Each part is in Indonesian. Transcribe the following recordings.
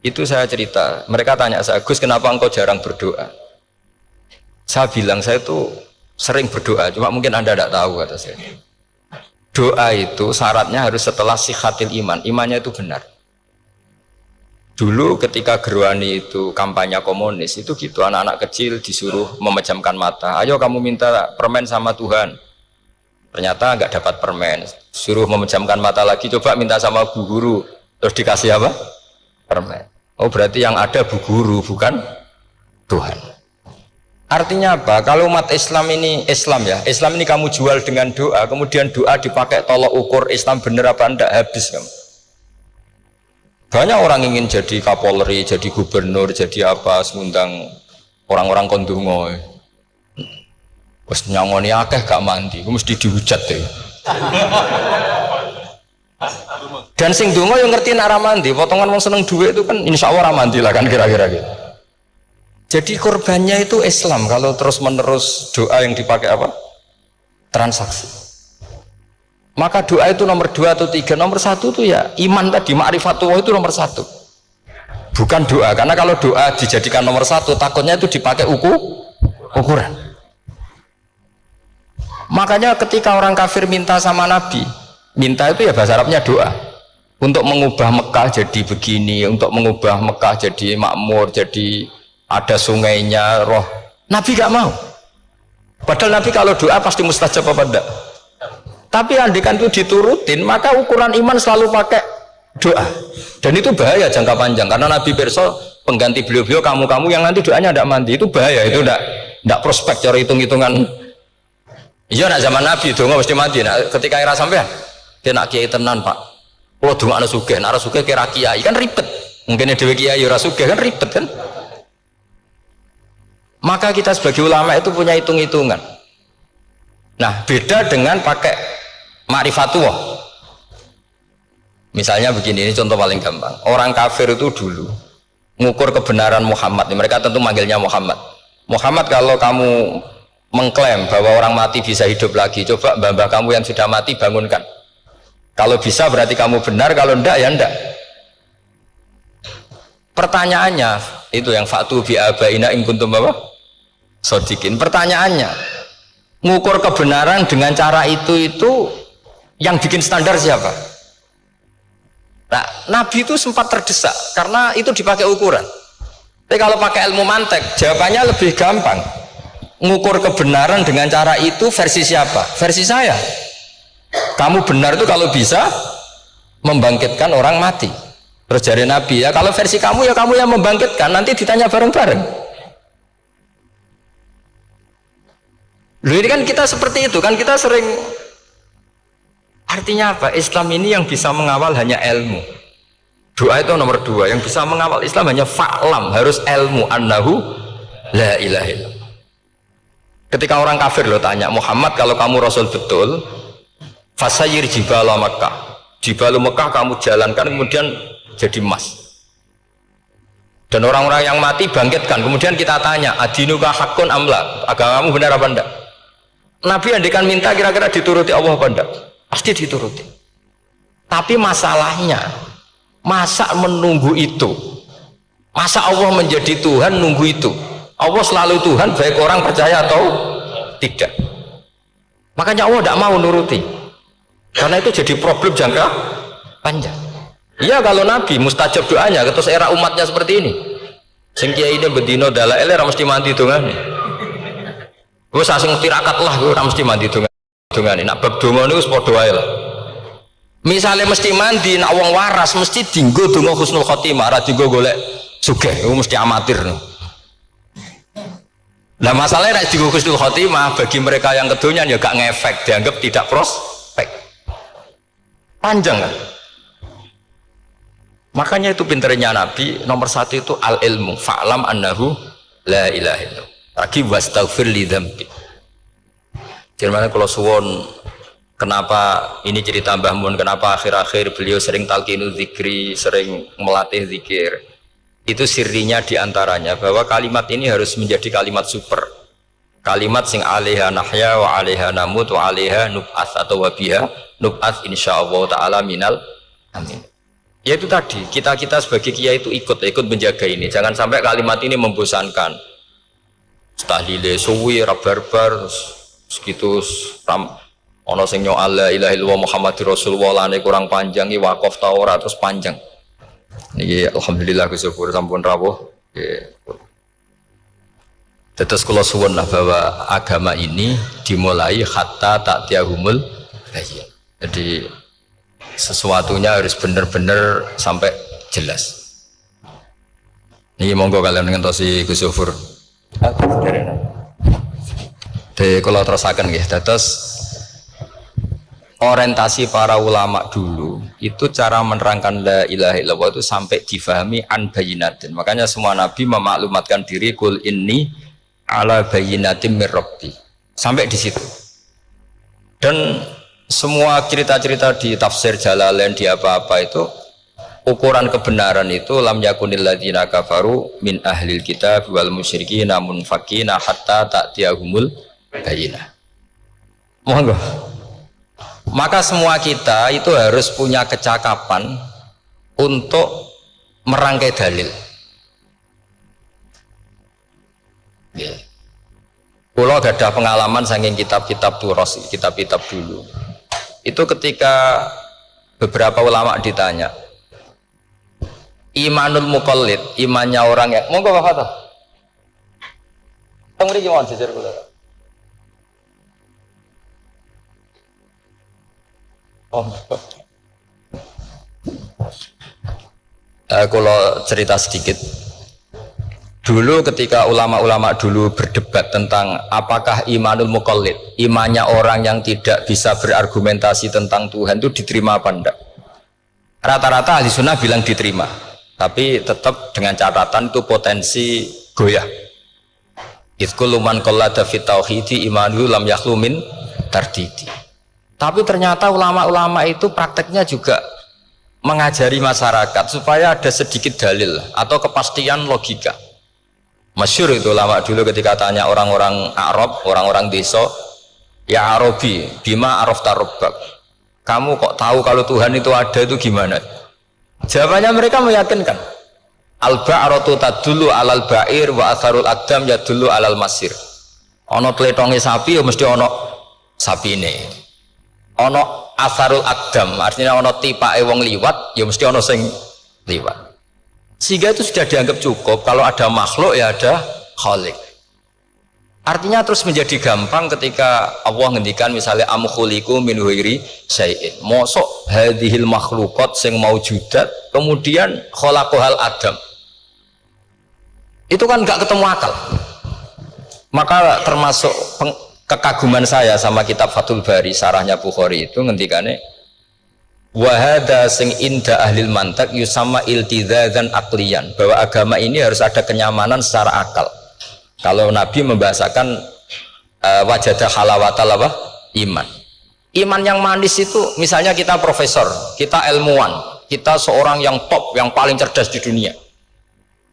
Itu saya cerita, mereka tanya saya, Gus kenapa engkau jarang berdoa? Saya bilang saya itu sering berdoa, cuma mungkin Anda tidak tahu kata saya. Doa itu syaratnya harus setelah sihatil iman, imannya itu benar. Dulu ketika Gerwani itu kampanye komunis itu gitu, anak-anak kecil disuruh memejamkan mata, ayo kamu minta permen sama Tuhan. Ternyata nggak dapat permen, suruh memejamkan mata lagi, coba minta sama bu guru, terus dikasih apa? Permen. Oh berarti yang ada bu guru bukan Tuhan. Artinya apa? Kalau umat Islam ini Islam ini kamu jual dengan doa, kemudian doa dipakai tolok ukur Islam bener apa enggak, habis kamu. Banyak orang ingin jadi Kapolri, jadi gubernur, jadi apa, mengundang orang-orang kondungo. Wes nyangoni akeh gak mandi, mesti dihujat deh. Dan sing donga yang ngerti nak ra mandi, potongan wong seneng duit itu kan insya Allah ra mandi lah kan kira-kira gitu. Jadi korbannya itu Islam kalau terus menerus doa yang dipakai apa? Transaksi. Maka doa itu nomor 2 atau 3, nomor 1 itu ya iman tadi, ma'rifatullah itu nomor 1. Bukan doa, karena kalau doa dijadikan nomor 1 takutnya itu dipakai ukuran. Makanya ketika orang kafir minta sama Nabi, minta itu ya bahasa Arabnya doa untuk mengubah Mekah jadi begini, untuk mengubah Mekah jadi makmur, jadi ada sungainya, roh. Nabi gak mau. Padahal Nabi kalau doa pasti mustajab apa enggak? Tapi andikan itu diturutin, maka ukuran iman selalu pakai doa. Dan itu bahaya jangka panjang, karena Nabi Perso pengganti beliau-beliau kamu-kamu yang nanti doanya tidak mandi, itu bahaya, itu tidak prospek cara hitung-hitungan. Iya nak zaman Nabi doa mesti mandi. Nah, ketika era sampean dia nak kiai tenan pak, kalau doa anak sugih, nak sugih kira kiai kan ribet. Mungkin dewi kiai ora sugih kan ribet kan. Maka kita sebagai ulama itu punya hitung-hitungan. Nah beda dengan pakai ma'rifatullah. Misalnya begini, ini contoh paling gampang. Orang kafir itu dulu mengukur kebenaran Muhammad, mereka tentu manggilnya Muhammad. Muhammad, kalau kamu mengklaim bahwa orang mati bisa hidup lagi, coba mbah-mbah kamu yang sudah mati bangunkan. Kalau bisa berarti kamu benar, kalau enggak ya enggak. Pertanyaannya itu yang fatu bi abaina in kuntum apa? Sodikin. Pertanyaannya, mengukur kebenaran dengan cara itu yang bikin standar siapa? Nah, Nabi itu sempat terdesak karena itu dipakai ukuran. Tapi kalau pakai ilmu mantek, jawabannya lebih gampang. Mengukur kebenaran dengan cara itu versi siapa? Versi saya. Kamu benar itu kalau bisa membangkitkan orang mati. Terus jari Nabi, ya kalau versi kamu ya kamu yang membangkitkan, nanti ditanya bareng-bareng. Loh ini kan kita seperti itu kan, kita sering. Artinya apa? Islam ini yang bisa mengawal hanya ilmu. Doa itu nomor 2, yang bisa mengawal Islam hanya fa'lam, harus ilmu annahu la ilaha illallah. Ketika orang kafir lo tanya, Muhammad kalau kamu Rasul betul, fasayir jibala Makkah, jibalu Mekah kamu jalankan kemudian jadi emas. Dan orang-orang yang mati bangkitkan, kemudian kita tanya, adinuka hakun amla, agamamu benar apa enggak? Nabi andikan minta kira-kira dituruti Allah apa enggak? Pasti dituruti. Tapi masalahnya, masa menunggu itu? Masa Allah menjadi Tuhan nunggu itu? Allah selalu Tuhan baik orang percaya atau tidak. Makanya Allah tidak mau nuruti, karena itu jadi problem jangka panjang. Iya kalau Nabi mustajab doanya, terus era umatnya seperti ini, sing kiai ini bedino dalail ora mesti mandi dongane. Gue sasing tirakat lah, gue ora mesti mandi dongane. Nak bab donga niku wis padha wae lah. Misale mesti mandi, nak wong waras mesti dinggo donga husnul khotimah, ora dinggo golek sugih, gue mesti amatir. Nah masalahnya nek dinggo husnul khotimah bagi mereka yang kedonyan ya gak ngefek, dianggap tidak prospek. Panjang kan? Makanya itu pinternya Nabi, nomor 1 itu al ilmu, fa'lam annahu la ilaha illallah. Lagi wastaghfir li dzambi. Jadi kalau suwon, kenapa ini cerita Mbah Mun, kenapa akhir-akhir beliau sering talqinu zikri, sering melatih zikir. Itu sirinya diantaranya bahwa kalimat ini harus menjadi kalimat super. Kalimat sing alaiha nahya wa alaiha namut wa alaiha nub'ats atau wabiha nub'ats insyaallah ta'ala minal amin. Ya itu tadi, kita sebagai kiai itu ikut menjaga ini. Jangan sampai kalimat ini membosankan. Tahlile suwi rabarbar segitu ono sing nyoal la ilaha illallah Muhammadur Rasulullah lane kurang panjang iki wakaf ta ora terus panjang. Niki alhamdulillah Gus syukur sampun rawuh. Tetes kula suwun lah bahwa agama ini dimulai hatta ta'tiyahumul bayyin. Jadi sesuatunya harus benar-benar sampai jelas. Ini monggo kalian ngentosi Gus Syukur. Kalau terusakan ya, terus orientasi para ulama dulu itu cara menerangkan la ilaha illallah itu sampai difahami an bayinatin. Makanya semua nabi memaklumatkan diri kul inni ala bayinatin mir rabbi. Sampai di situ. Dan semua cerita-cerita di tafsir Jalalain di apa-apa itu ukuran kebenaran itu lam yakunil ladzina kafaru min ahlil kitab wal musyrikin munfakina hatta ta'tiyahumul bayyinah. Monggo. Maka semua kita itu harus punya kecakapan untuk merangkai dalil. Ya. Kalau ada pengalaman saking kitab-kitab turos, kitab-kitab dulu. Itu ketika beberapa ulama ditanya imanul muqallid, imannya orang yang monggo Pak Fatah teng mriki mawon jejer kula kalau cerita sedikit dulu ketika ulama-ulama dulu berdebat tentang apakah imanul muqallid, imannya orang yang tidak bisa berargumentasi tentang Tuhan itu diterima apa enggak. Rata-rata ahli sunnah bilang diterima, tapi tetap dengan catatan itu potensi goyah. Idzkullu man qallada fit tauhidi imanuhu lam yakhlu min tardidi. Tapi ternyata ulama-ulama itu prakteknya juga mengajari masyarakat supaya ada sedikit dalil atau kepastian logika. Masyhur itu ulama dulu ketika tanya orang-orang Arab, orang-orang desa, ya Arabi, bima arafta rabbak. Kamu kok tahu kalau Tuhan itu ada itu gimana? Jawabannya mereka meyakinkan. Al-ba'ratu tadullu alal ba'ir wa atharul aqdam yadullu alal masir. Ono tletonge sapi ya mesti ono sapine. Ono atharul aqdam, artinya ono tipake wong liwat ya mesti ono sing liwat. Sehingga itu sudah dianggap cukup kalau ada makhluk ya ada khalik. Artinya terus menjadi gampang ketika Allah ngendikan misalnya am khuliqu min ghairi syai'in. Mosok hadhil makhluqat sing maujudat kemudian khalaqahal adam. Itu kan enggak ketemu akal. Maka termasuk kekaguman saya sama kitab Fathul Bari sarahnya Bukhari itu ngendikane wahada sing inda ahlil mantak yusama iltidzadan aqliyan, bahwa agama ini harus ada kenyamanan secara akal. Kalau Nabi membahasakan wajadah halawatal apa? Iman yang manis itu misalnya kita profesor, kita ilmuwan, kita seorang yang top, yang paling cerdas di dunia.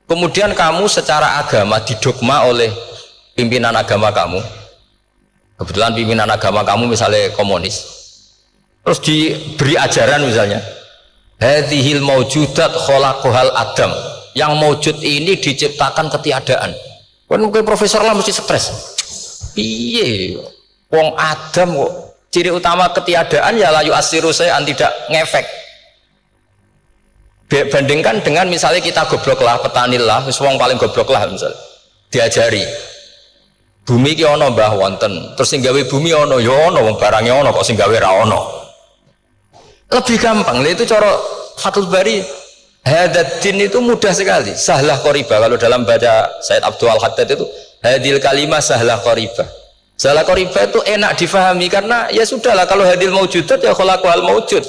Kemudian kamu secara agama didogma oleh pimpinan agama kamu. Kebetulan pimpinan agama kamu misalnya komunis. Terus diberi ajaran misalnya hadhil maujudat khalaqahal adam, yang maujud ini diciptakan ketiadaan. Kan mungkin profesor lah mesti stres. Piye wong adam kok ciri utama ketiadaan ya layu asiru saya tidak ngefek. Bandingkan dengan misalnya kita goblok lah, petani lah, wong paling goblok lah misalnya diajari bumi ki ono mbah wonten, terus sing gawe bumi ono ya ono, wong barangnya ono kok sing gawe ra ono. Lebih gampang, itu cara Fathul Bari. Hadaddin itu mudah sekali, sahlah qoriba. Kalau dalam baca Said Abdul Haddad itu hadil kalimah sahlah qoriba. Sahlah qoriba itu enak difahami karena ya sudahlah, kalau hadil maujudat ya khalaqahal maujud.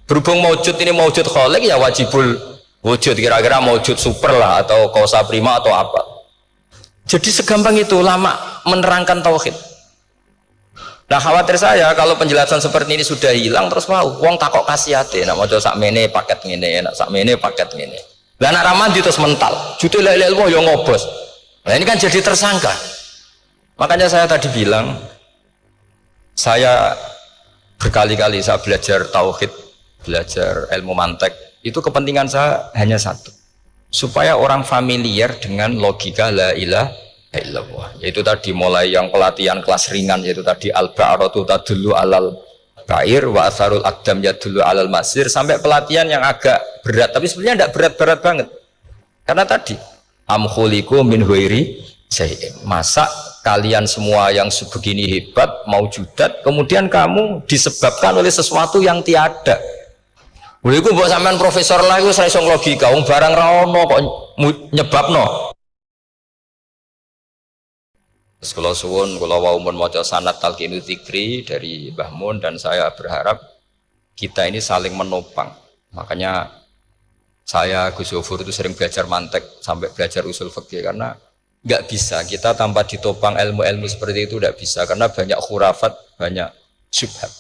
Berhubung maujud ini maujud khaliq ya wajibul wujud, kira-kira maujud super lah atau kausa prima atau apa. Jadi segampang itu ulama menerangkan tauhid. Nah khawatir saya kalau penjelasan seperti ini sudah hilang terus mau wong takok kasihate nak maca sakmene paket ngene, nak sakmene paket ngene. Lah nak ramandi terus mental. Jute la ilaha illallah yo ngobos. Nah ini kan jadi tersangka. Makanya saya tadi bilang saya berkali-kali saya belajar tauhid, belajar ilmu mantek Itu kepentingan saya hanya satu, supaya orang familiar dengan logika la ilaha illallah. Yaitu tadi mulai yang pelatihan kelas ringan, yaitu tadi al-ba'ratu tadullu alal kair wa asarul aqdam yadullu alal masir, sampai pelatihan yang agak berat, tapi sebenarnya tidak berat-berat banget. Karena tadi am khuliqu min ghairi syai'in, masa kalian semua yang sebegini hebat maujudat kemudian kamu disebabkan oleh sesuatu yang tiada. Lha iku mbok sampean profesor lah iku ora iso logika, wong barang ra ono kok nyebabno. Terus kalau suwun, kalau wau mun maca sanad talqinu dzikri dari Mbah Mun, dan saya berharap kita ini saling menopang. Makanya saya Gus Yofur itu sering belajar mantek sampai belajar usul fikih, karena nggak bisa kita tanpa ditopang ilmu-ilmu seperti itu, tidak bisa, karena banyak khurafat, banyak syubhat.